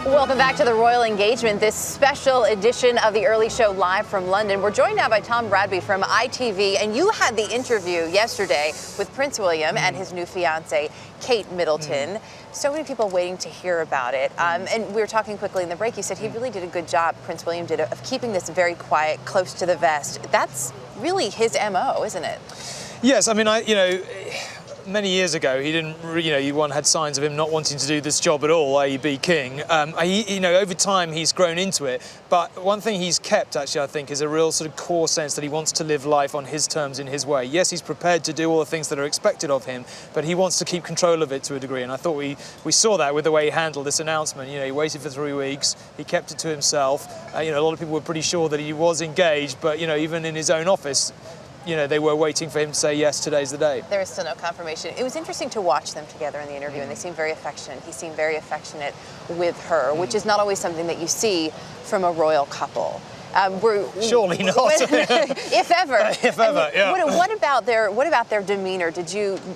Welcome back to the Royal Engagement, this special edition of the Early Show live from London. We're joined now by Tom Bradby from ITV, and you had the interview yesterday with Prince William and his new fiancée, Kate Middleton. So many people waiting to hear about it. And we were talking quickly in the break. You said he really did a good job, Prince William did, of keeping this very quiet, close to the vest. That's really his MO, isn't it? Yes, I mean, many years ago, he didn't, one had signs of him not wanting to do this job at all, i.e. be king. Over time, he's grown into it. But one thing he's kept, actually, I think, is a real sort of core sense that he wants to live life on his terms in his way. Yes, he's prepared to do all the things that are expected of him, but he wants to keep control of it to a degree. And I thought we saw that with the way he handled this announcement. He waited for 3 weeks, he kept it to himself. A lot of people were pretty sure that he was engaged, but, even in his own office, they were waiting for him to say, yes, today's the day. There is still no confirmation. It was interesting to watch them together in the interview, and they seemed very affectionate. He seemed very affectionate with her, which is not always something that you see from a royal couple. Surely not. If ever. If ever, yeah. What about their demeanor?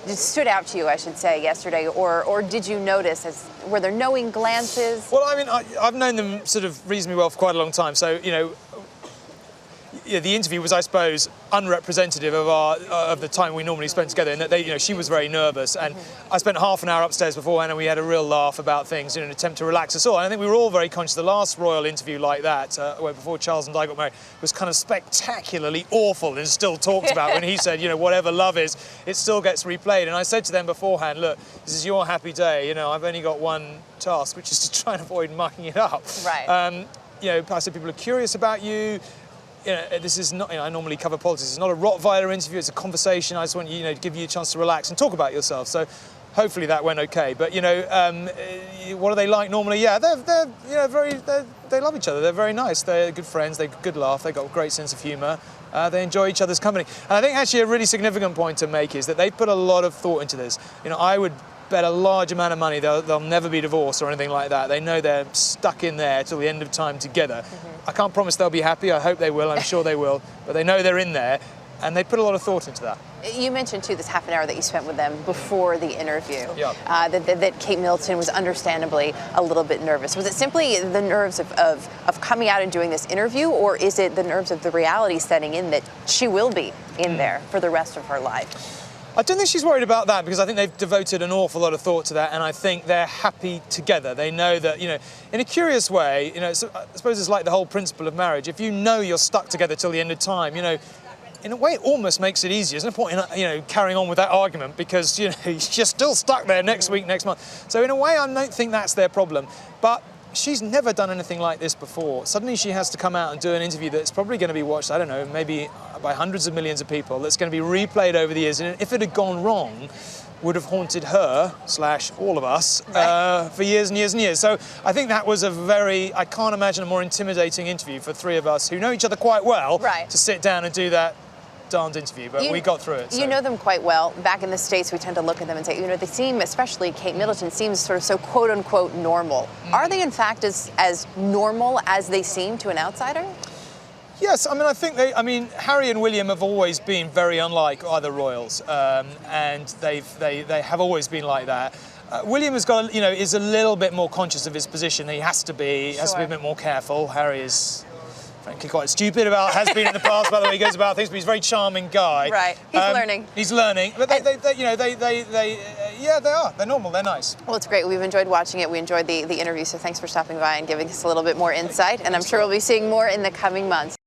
Stood out to you, I should say, yesterday, or did you notice? Were there knowing glances? Well, I mean, I've known them sort of reasonably well for quite a long time, so the interview was, I suppose, unrepresentative of the time we normally spend together. In that she was very nervous, and I spent half an hour upstairs beforehand, and we had a real laugh about things in an attempt to relax us all. And I think we were all very conscious. The last royal interview like that, where before Charles and Di got married, was kind of spectacularly awful and still talked about. When he said, whatever love is, it still gets replayed. And I said to them beforehand, look, this is your happy day. I've only got one task, which is to try and avoid mucking it up. Right. I said people are curious about you. This is not, I normally cover politics. It's not a Rottweiler interview, it's a conversation. I just want to give you a chance to relax and talk about yourself. So hopefully that went okay. But, what are they like normally? Yeah, they love each other. They're very nice. They're good friends. They've a good laugh. They've got a great sense of humour. They enjoy each other's company. And I think actually a really significant point to make is that they put a lot of thought into this. I would bet a large amount of money they'll never be divorced or anything like that. They know they're stuck in there till the end of time together. I can't promise they'll be happy. I hope they will. I'm sure they will. But they know they're in there, and they put a lot of thought into that. You mentioned, too, this half an hour that you spent with them before the interview, yep. That Kate Middleton was understandably a little bit nervous. Was it simply the nerves of coming out and doing this interview, or is it the nerves of the reality setting in that she will be in there for the rest of her life? I don't think she's worried about that, because I think they've devoted an awful lot of thought to that, and I think they're happy together. They know that, in a curious way, I suppose it's like the whole principle of marriage. If you know you're stuck together till the end of time, in a way it almost makes it easier. There's no point in, carrying on with that argument, because, you're still stuck there next week, next month. So in a way, I don't think that's their problem. But she's never done anything like this before. Suddenly she has to come out and do an interview that's probably going to be watched, I don't know, maybe by hundreds of millions of people, that's going to be replayed over the years, and if it had gone wrong, would have haunted her, / all of us, for years and years and years. So I think that was I can't imagine a more intimidating interview for three of us who know each other quite well, to sit down and do that darned interview, but we got through it. So. You know them quite well. Back in the States, we tend to look at them and say, they seem, especially Kate Middleton, seems sort of so quote-unquote normal. Are they, in fact, as normal as they seem to an outsider? Yes, I mean, Harry and William have always been very unlike other royals, and they have always been like that. William has got, is a little bit more conscious of his position. He has to be, has to be a bit more careful. Harry is, frankly, quite stupid has been in the past, by the way he goes about things, but he's a very charming guy. Right, he's learning. He's learning, but they are. They're normal, they're nice. Well, it's great. We've enjoyed watching it. We enjoyed the interview, so thanks for stopping by and giving us a little bit more insight, and I'm sure we'll be seeing more in the coming months.